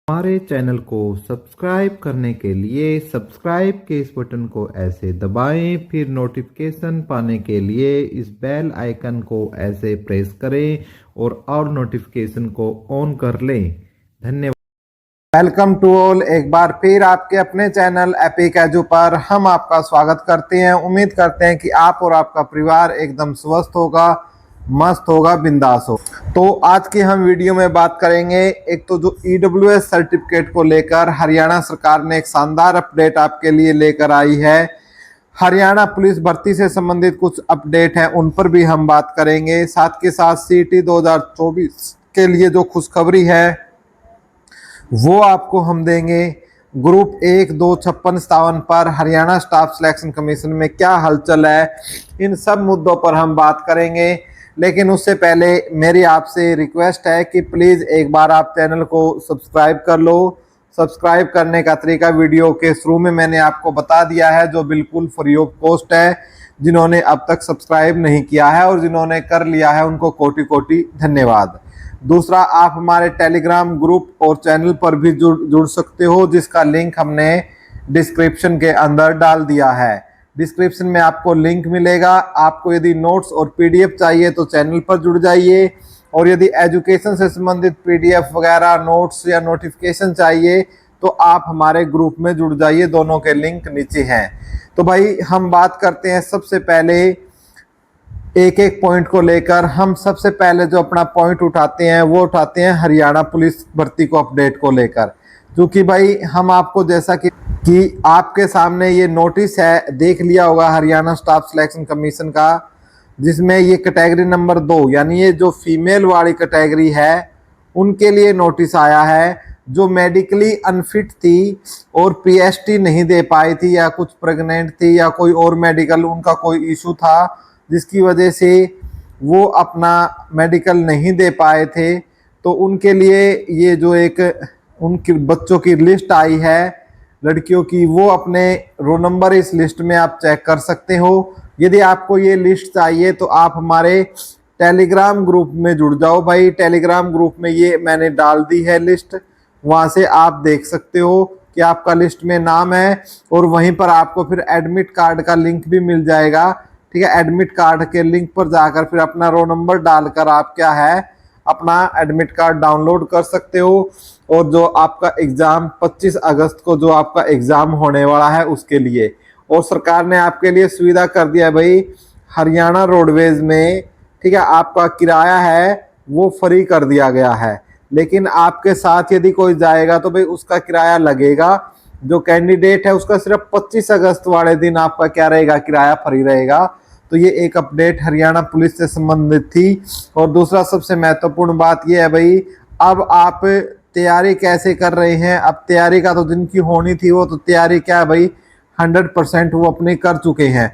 हमारे चैनल को सब्सक्राइब करने के लिए सब्सक्राइब के इस बटन को ऐसे दबाएं, फिर नोटिफिकेशन पाने के लिए इस बेल आइकन को ऐसे प्रेस करें और नोटिफिकेशन को ऑन कर लें। धन्यवाद। Welcome to all. एक बार फिर आपके अपने चैनल एपिक एजू पर हम आपका स्वागत करते हैं। उम्मीद करते हैं कि आप और आपका परिवार एकदम स्वस्थ होगा, मस्त होगा, बिंदास हो। तो आज की हम वीडियो में बात करेंगे एक तो जो ईडब्ल्यूएस सर्टिफिकेट को लेकर हरियाणा सरकार ने एक शानदार अपडेट आपके लिए लेकर आई है। हरियाणा पुलिस भर्ती से संबंधित कुछ अपडेट हैं, उन पर भी हम बात करेंगे। साथ के साथ सीटी 2024 के लिए जो खुशखबरी है वो आपको हम देंगे। ग्रुप 1, 2, 56, 57 पर हरियाणा स्टाफ सिलेक्शन कमीशन में क्या हलचल है, इन सब मुद्दों पर हम बात करेंगे। लेकिन उससे पहले मेरी आपसे रिक्वेस्ट है कि प्लीज़ एक बार आप चैनल को सब्सक्राइब कर लो। सब्सक्राइब करने का तरीका वीडियो के शुरू में मैंने आपको बता दिया है, जो बिल्कुल फ्री ऑफ कॉस्ट है। जिन्होंने अब तक सब्सक्राइब नहीं किया है और जिन्होंने कर लिया है उनको कोटि कोटि धन्यवाद। दूसरा, आप हमारे टेलीग्राम ग्रुप और चैनल पर भी जुड़ सकते हो, जिसका लिंक हमने डिस्क्रिप्शन के अंदर डाल दिया है। डिस्क्रिप्शन में आपको लिंक मिलेगा। आपको यदि नोट्स और पीडीएफ चाहिए तो चैनल पर जुड़ जाइए, और यदि एजुकेशन से संबंधित पीडीएफ वगैरह नोट्स या नोटिफिकेशन चाहिए तो आप हमारे ग्रुप में जुड़ जाइए। दोनों के लिंक नीचे हैं। तो भाई हम बात करते हैं सबसे पहले एक एक पॉइंट को लेकर। हम सबसे पहले जो अपना पॉइंट उठाते हैं वो उठाते हैं हरियाणा पुलिस भर्ती को अपडेट को लेकर। क्योंकि भाई हम आपको जैसा कि आपके सामने ये नोटिस है, देख लिया होगा हरियाणा स्टाफ सिलेक्शन कमीशन का, जिसमें ये कैटेगरी नंबर 2 यानी ये जो फीमेल वाली कैटेगरी है उनके लिए नोटिस आया है। जो मेडिकली अनफिट थी और पीएचडी नहीं दे पाई थी, या कुछ प्रेग्नेंट थी, या कोई और मेडिकल उनका कोई इशू था जिसकी वजह से वो अपना मेडिकल नहीं दे पाए थे, तो उनके लिए ये जो एक उनके बच्चों की लिस्ट आई है लड़कियों की, वो अपने रोल नंबर इस लिस्ट में आप चेक कर सकते हो। यदि आपको ये लिस्ट चाहिए तो आप हमारे टेलीग्राम ग्रुप में जुड़ जाओ भाई। टेलीग्राम ग्रुप में ये मैंने डाल दी है लिस्ट, वहाँ से आप देख सकते हो कि आपका लिस्ट में नाम है, और वहीं पर आपको फिर एडमिट कार्ड का लिंक भी मिल जाएगा। ठीक है, एडमिट कार्ड के लिंक पर जाकर फिर अपना रोल नंबर डालकर आप क्या है अपना एडमिट कार्ड डाउनलोड कर सकते हो। और जो आपका एग्जाम 25 अगस्त को जो आपका एग्जाम होने वाला है उसके लिए, और सरकार ने आपके लिए सुविधा कर दिया है भाई, हरियाणा रोडवेज में ठीक है आपका किराया है वो फ्री कर दिया गया है। लेकिन आपके साथ यदि कोई जाएगा तो भाई उसका किराया लगेगा। जो कैंडिडेट है उसका सिर्फ 25 अगस्त वाले दिन आपका क्या रहेगा, किराया फ्री रहेगा। तो ये एक अपडेट हरियाणा पुलिस से संबंधित थी। और दूसरा सबसे महत्वपूर्ण बात ये है भाई, अब आप तैयारी कैसे कर रहे हैं। अब तैयारी का तो जिनकी होनी थी वो तो तैयारी क्या है भाई 100% वो अपनी कर चुके हैं।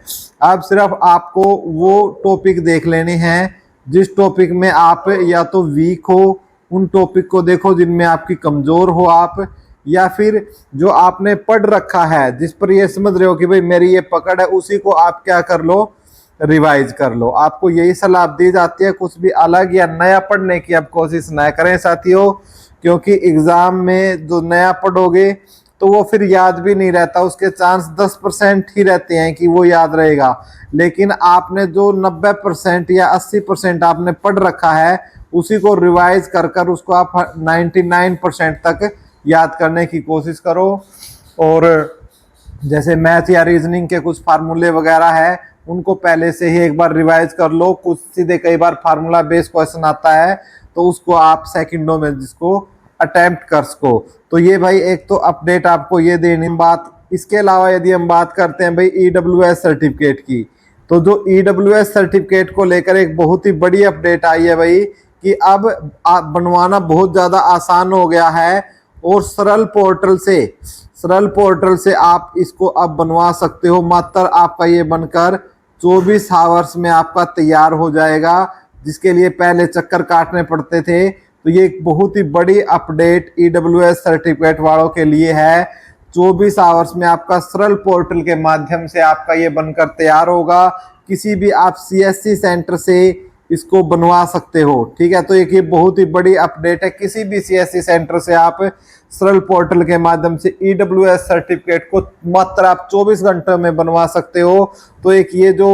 अब सिर्फ आपको वो टॉपिक देख लेने हैं जिस टॉपिक में आप या तो वीक हो, उन टॉपिक को देखो जिनमें आपकी कमजोर हो आप, या फिर जो आपने पढ़ रखा है जिस पर ये समझ रहे हो कि भाई मेरी ये पकड़ है, उसी को आप क्या कर लो, रिवाइज कर लो। आपको यही सलाह दी जाती है, कुछ भी अलग या नया पढ़ने की आप कोशिश न करें साथियों, क्योंकि एग्जाम में जो नया पढ़ोगे तो वो फिर याद भी नहीं रहता। उसके चांस 10% ही रहते हैं कि वो याद रहेगा। लेकिन आपने जो 90% या 80% आपने पढ़ रखा है उसी को रिवाइज कर कर उसको आप 99% तक याद करने की कोशिश करो। और जैसे मैथ या रीजनिंग के कुछ फार्मूले वगैरह है उनको पहले से ही एक बार रिवाइज कर लो। कुछ सीधे कई बार फार्मूला बेस्ड क्वेश्चन आता है तो उसको आप सेकंडों में जिसको अटेम्प्ट कर सको। तो ये भाई एक तो अपडेट आपको ये देनी बात। इसके अलावा यदि हम बात करते हैं भाई ईडब्ल्यूएस सर्टिफिकेट की, तो जो ईडब्ल्यूएस सर्टिफिकेट को लेकर एक बहुत ही बड़ी अपडेट आई है भाई कि अब बनवाना बहुत ज़्यादा आसान हो गया है, और सरल पोर्टल से आप इसको अब बनवा सकते हो। मात्र आपका ये बनकर 24 आवर्स में आपका तैयार हो जाएगा, जिसके लिए पहले चक्कर काटने पड़ते थे। तो ये एक बहुत ही बड़ी अपडेट ईडब्ल्यूएस सर्टिफिकेट वालों के लिए है। 24 आवर्स में आपका सरल पोर्टल के माध्यम से आपका ये बनकर तैयार होगा। किसी भी आप सीएससी सेंटर से इसको बनवा सकते हो। ठीक है, तो एक ये बहुत ही बड़ी अपडेट है। किसी भी सीएससी सेंटर से आप सरल पोर्टल के माध्यम से ईडब्ल्यूएस सर्टिफिकेट को मात्र आप 24 घंटों में बनवा सकते हो। तो एक ये जो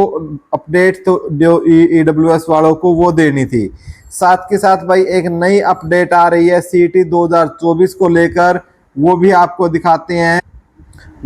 अपडेट तो जो ईडब्ल्यूएस वालों को वो देनी थी। साथ के साथ भाई एक नई अपडेट आ रही है सीईटी 2024 को लेकर, वो भी आपको दिखाते हैं,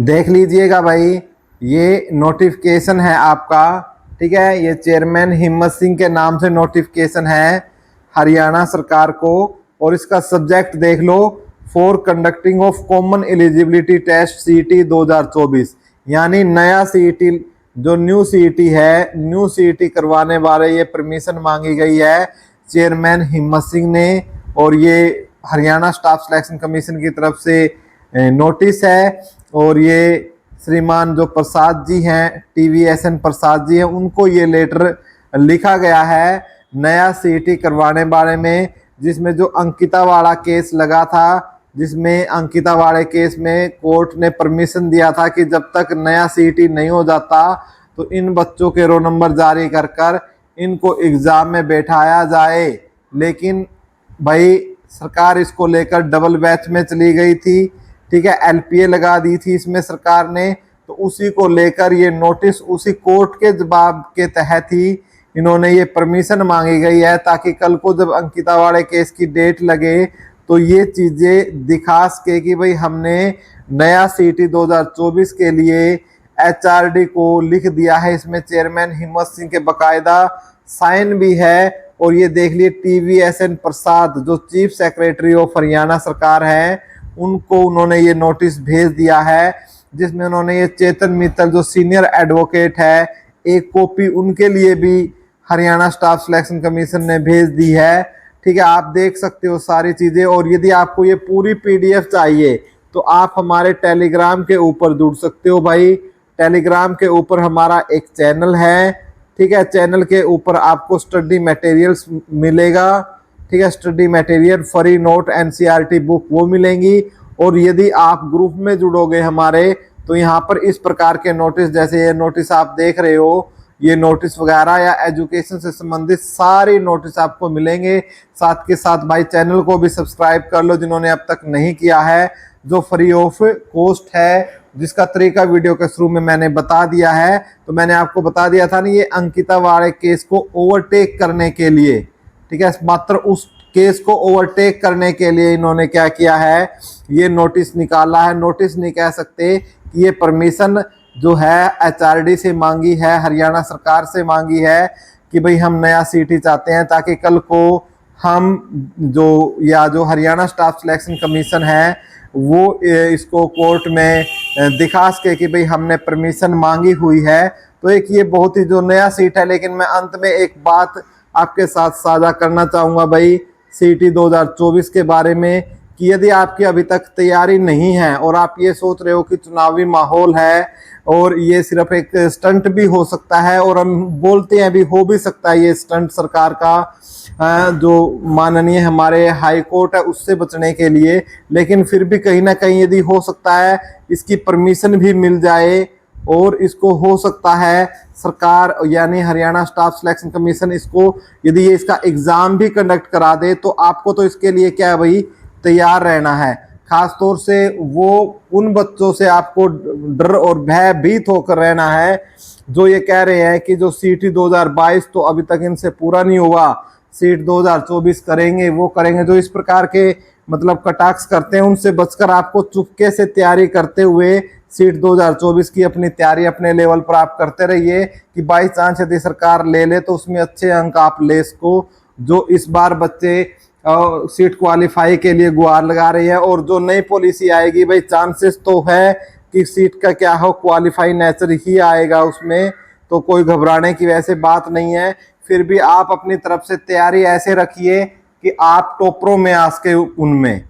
देख लीजिएगा भाई। ये नोटिफिकेशन है आपका, ठीक है, ये चेयरमैन हिम्मत सिंह के नाम से नोटिफिकेशन है हरियाणा सरकार को। और इसका सब्जेक्ट देख लो, for conducting of common eligibility test CET 2024, यानी नया सीईटी जो न्यू सीईटी है, न्यू सीईटी करवाने वाले ये परमिशन मांगी गई है चेयरमैन हिम्मत सिंह ने। और ये हरियाणा स्टाफ सिलेक्शन कमीशन की तरफ से नोटिस है। और ये श्रीमान जो प्रसाद जी हैं, TVSN प्रसाद जी हैं, उनको ये लेटर लिखा गया है नया सीईटी करवाने बारे में, जिसमें जो अंकिता वाला केस लगा था, जिसमें अंकिता वाले केस में कोर्ट ने परमिशन दिया था कि जब तक नया सीईटी नहीं हो जाता तो इन बच्चों के रोल नंबर जारी कर कर इनको एग्जाम में बैठाया जाए। लेकिन भाई सरकार इसको लेकर डबल बैच में चली गई थी। ठीक है, LPA लगा दी थी इसमें सरकार ने। तो उसी को लेकर ये नोटिस, उसी कोर्ट के जवाब के तहत ही इन्होंने ये परमिशन मांगी गई है, ताकि कल को जब अंकिता वाले केस की डेट लगे तो ये चीजें दिखा सके कि भाई हमने नया सीईटी 2024 के लिए HRD को लिख दिया है। इसमें चेयरमैन हिम्मत सिंह के बकायदा साइन भी है। और ये देख लिए TVSN प्रसाद जो चीफ सेक्रेटरी ऑफ हरियाणा सरकार है, उनको उन्होंने ये नोटिस भेज दिया है, जिसमें उन्होंने ये चेतन मित्तल जो सीनियर एडवोकेट है, एक कॉपी उनके लिए भी हरियाणा स्टाफ सिलेक्शन कमीशन ने भेज दी है। ठीक है, आप देख सकते हो सारी चीजें। और यदि आपको ये पूरी PDF चाहिए तो आप हमारे टेलीग्राम के ऊपर जुड़ सकते हो भाई। टेलीग्राम के ऊपर हमारा एक चैनल है, ठीक है, चैनल के ऊपर आपको स्टडी मटेरियल्स मिलेगा। ठीक है, study material, free note, NCERT book वो मिलेंगी। और यदि आप ग्रुप में जुड़ोगे हमारे तो यहाँ पर इस प्रकार के नोटिस, जैसे ये नोटिस आप देख रहे हो, ये नोटिस वगैरह या एजुकेशन से संबंधित सारे नोटिस आपको मिलेंगे। साथ के साथ भाई चैनल को भी सब्सक्राइब कर लो जिन्होंने अब तक नहीं किया है, जो फ्री ऑफ कॉस्ट है, जिसका तरीका वीडियो के शुरू में मैंने बता दिया है। तो मैंने आपको बता दिया था ना, ये अंकिता वाले केस को ओवरटेक करने के लिए, ठीक है, मात्र उस केस को ओवरटेक करने के लिए इन्होंने क्या किया है, ये नोटिस निकाला है। नोटिस नहीं कह सकते कि ये परमिशन जो है HRD से मांगी है, हरियाणा सरकार से मांगी है कि भाई हम नया सीईटी चाहते हैं, ताकि कल को हम जो हरियाणा स्टाफ सिलेक्शन कमीशन है वो इसको कोर्ट में दिखा सके कि भाई हमने परमिशन मांगी हुई है। तो एक ये बहुत ही जो नया सीट है। लेकिन मैं अंत में एक बात आपके साथ साझा करना चाहूँगा भाई सीईटी 2024 के बारे में, कि यदि आपकी अभी तक तैयारी नहीं है और आप ये सोच रहे हो कि चुनावी माहौल है और ये सिर्फ एक स्टंट भी हो सकता है, और हम बोलते हैं भी हो भी सकता है ये स्टंट सरकार का, जो माननीय हमारे हाई कोर्ट है उससे बचने के लिए, लेकिन फिर भी कहीं ना कहीं यदि हो सकता है इसकी परमिशन भी मिल जाए और इसको हो सकता है सरकार यानी हरियाणा स्टाफ सिलेक्शन कमीशन इसको यदि ये इसका एग्जाम भी कंडक्ट करा दे, तो आपको तो इसके लिए क्या है भाई तैयार रहना है। खास तौर से वो उन बच्चों से आपको डर और भयभीत होकर रहना है जो ये कह रहे हैं कि जो सीईटी 2022 तो अभी तक इनसे पूरा नहीं हुआ, सीट 2024 करेंगे, वो करेंगे। जो इस प्रकार के मतलब कटाक्ष करते हैं उनसे बचकर आपको चुपके से तैयारी करते हुए सीट 2024 की अपनी तैयारी अपने लेवल पर आप करते रहिए, कि बाई चांस यदि सरकार ले ले तो उसमें अच्छे अंक आप ले सको। जो इस बार बच्चे सीट क्वालिफाई के लिए गुहार लगा रही है, और जो नई पॉलिसी आएगी भाई चांसेस तो है कि सीट का क्या हो क्वालिफाई नेचर ही आएगा उसमें, तो कोई घबराने की वैसे बात नहीं है। फिर भी आप अपनी तरफ से तैयारी ऐसे रखिए कि आप टॉपरों में आ सके उनमें।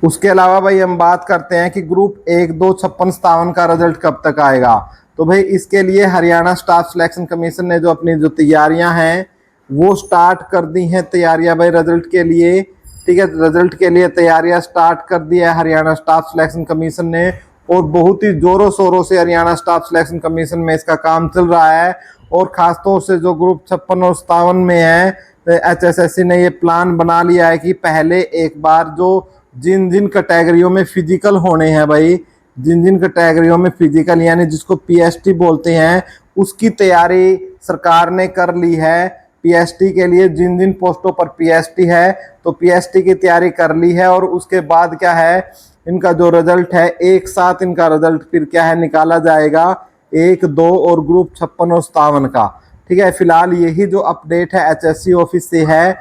उसके अलावा भाई हम बात करते हैं कि ग्रुप 1, 2, 56, 57 का रिजल्ट कब तक आएगा। तो भाई इसके लिए हरियाणा स्टाफ सिलेक्शन कमीशन ने जो अपनी जो तैयारियां हैं वो स्टार्ट कर दी हैं तैयारियां भाई रिजल्ट के लिए। ठीक है, रिजल्ट के लिए तैयारियां स्टार्ट कर दी है हरियाणा स्टाफ सिलेक्शन कमीशन ने, और बहुत ही जोरों शोरों से हरियाणा स्टाफ सिलेक्शन कमीशन में इसका काम चल रहा है। और खासतौर से जो ग्रुप 56 और 57 में है, HSSC ने ये प्लान बना लिया है कि पहले एक बार जो जिन जिन कैटेगरियों में फिजिकल होने हैं भाई, जिन जिन कैटेगरियों में फिजिकल यानी जिसको PST बोलते हैं, उसकी तैयारी सरकार ने कर ली है। PST के लिए जिन जिन पोस्टों पर PST है तो PST की तैयारी कर ली है, और उसके बाद क्या है, इनका जो रिजल्ट है एक साथ इनका रिजल्ट फिर क्या है निकाला जाएगा, 1, 2 और ग्रुप 56 और 57 का। ठीक है, फिलहाल यही जो अपडेट है HSC ऑफिस से है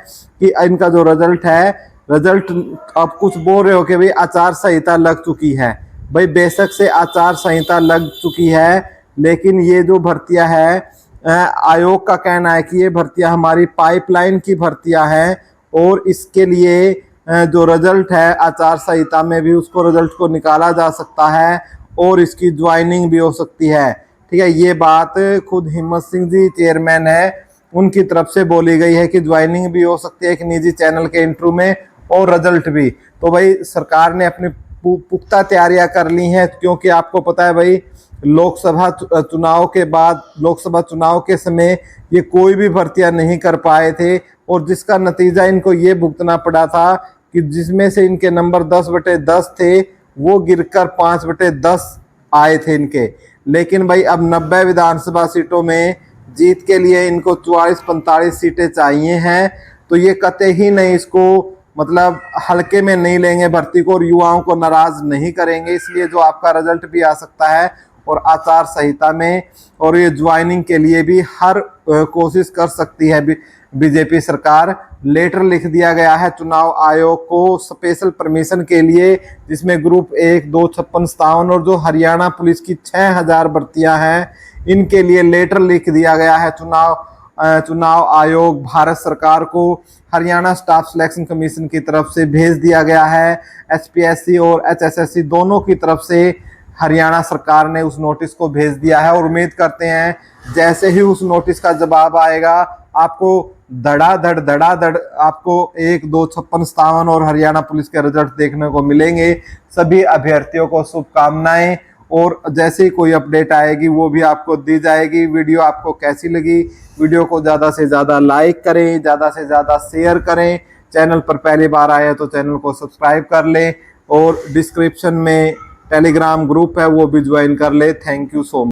कि इनका जो रिजल्ट है, रिजल्ट अब कुछ बोल रहे हो कि भाई आचार संहिता लग चुकी है। भाई बेशक से आचार संहिता लग चुकी है, लेकिन ये जो भर्तियां है, आयोग का कहना है कि ये भर्तियां हमारी पाइपलाइन की भर्तियां हैं, और इसके लिए जो रिजल्ट है आचार संहिता में भी उसको रिजल्ट को निकाला जा सकता है और इसकी ज्वाइनिंग भी हो सकती है। ठीक है, ये बात खुद हिम्मत सिंह जी चेयरमैन है, उनकी तरफ से बोली गई है कि ज्वाइनिंग भी हो सकती है एक निजी चैनल के इंटरव्यू में, और रिजल्ट भी। तो भाई सरकार ने अपनी पुख्ता तैयारियां कर ली हैं, क्योंकि आपको पता है भाई लोकसभा चुनाव के बाद, लोकसभा चुनाव के समय ये कोई भी भर्तियां नहीं कर पाए थे, और जिसका नतीजा इनको ये भुगतना पड़ा था कि जिसमें से इनके नंबर 10/10 थे वो गिरकर 5/10 आए थे इनके। लेकिन भाई अब 90 विधानसभा सीटों में जीत के लिए इनको 44-45 सीटें चाहिए हैं, तो ये कतई ही नहीं इसको मतलब हल्के में नहीं लेंगे भर्ती को, और युवाओं को नाराज नहीं करेंगे। इसलिए जो आपका रिजल्ट भी आ सकता है और आचार संहिता में, और ये ज्वाइनिंग के लिए भी हर कोशिश कर सकती है बीजेपी सरकार। लेटर लिख दिया गया है चुनाव आयोग को स्पेशल परमिशन के लिए, जिसमें ग्रुप 1, 2, 56, 57 और जो हरियाणा पुलिस की 6000 भर्तियां हैं, इनके लिए लेटर लिख दिया गया है चुनाव आयोग भारत सरकार को। हरियाणा स्टाफ सिलेक्शन कमीशन की तरफ से भेज दिया गया है, HPSC और HSSC दोनों की तरफ से हरियाणा सरकार ने उस नोटिस को भेज दिया है, और उम्मीद करते हैं जैसे ही उस नोटिस का जवाब आएगा आपको धड़ाधड़ आपको 1, 2, 56, 57 और हरियाणा पुलिस के रिजल्ट देखने को मिलेंगे। सभी अभ्यर्थियों को शुभकामनाएं, और जैसे ही कोई अपडेट आएगी वो भी आपको दी जाएगी। वीडियो आपको कैसी लगी, वीडियो को ज़्यादा से ज़्यादा लाइक करें, ज़्यादा से ज़्यादा शेयर करें। चैनल पर पहली बार आए हैं तो चैनल को सब्सक्राइब कर लें, और डिस्क्रिप्शन में टेलीग्राम ग्रुप है वो भी ज्वाइन कर ले। Thank you so much.